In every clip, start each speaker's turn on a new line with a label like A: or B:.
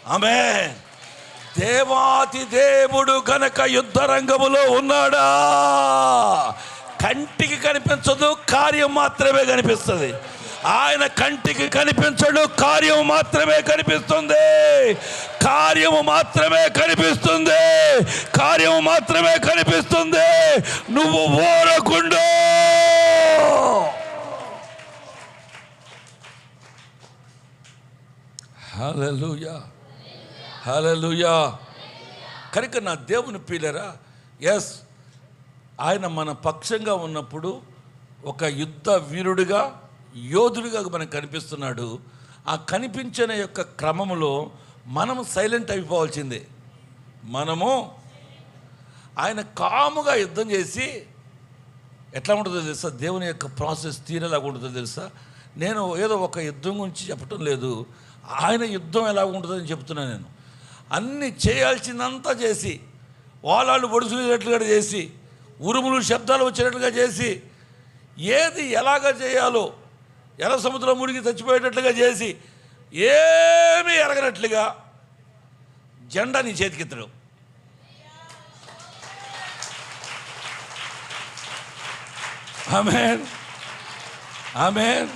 A: ఆమేన్. దేవాతి దేవుడు గనక యుద్ధ రంగములో ఉన్నాడా. కంటికి కనిపించదు, కార్యం మాత్రమే కనిపిస్తుంది. ఆయన కంటికి కనిపించడు, కార్యం మాత్రమే కనిపిస్తుంది. కార్యము మాత్రమే కనిపిస్తుంది. కార్యము మాత్రమే కనిపిస్తుంది. నువ్వు ఓరకుండు. హల్లెలూయా, హల్లెలూయా. కనుక నా దేవుని పిల్లరా, ఎస్, ఆయన మన పక్షంగా ఉన్నప్పుడు ఒక యుద్ధ వీరుడిగా, యోధుడిగా మనకు కనిపిస్తున్నాడు. ఆ కనిపించిన యొక్క క్రమములో మనము సైలెంట్ అయిపోవాల్సిందే. మనము ఆయన కాముగా యుద్ధం చేసి ఎట్లా ఉంటుందో తెలుసా, దేవుని యొక్క ప్రాసెస్ తీరేలాగా ఉంటుందో తెలుసా. నేను ఏదో ఒక యుద్ధం గురించి చెప్పటం లేదు, ఆయన యుద్ధం ఎలా ఉంటుందని చెప్తున్నాను. నేను అన్నీ చేయాల్సిందంతా చేసి, వాళ్ళు ఒడుసులేటట్లుగా చేసి, ఉరుములు శబ్దాలు వచ్చేటట్లుగా చేసి, ఏది ఎలాగ చేయాలో ఎర్ర సముద్రం మునిగి చచ్చిపోయేటట్లుగా చేసి, ఏమీ ఎరగనట్లుగా జెండా నీ చేతికిత్తడు. ఆమేన్, ఆమేన్,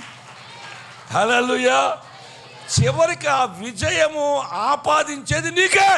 A: హల్లెలూయా. చివరికి ఆ విజయము ఆపాదించేది నీకే.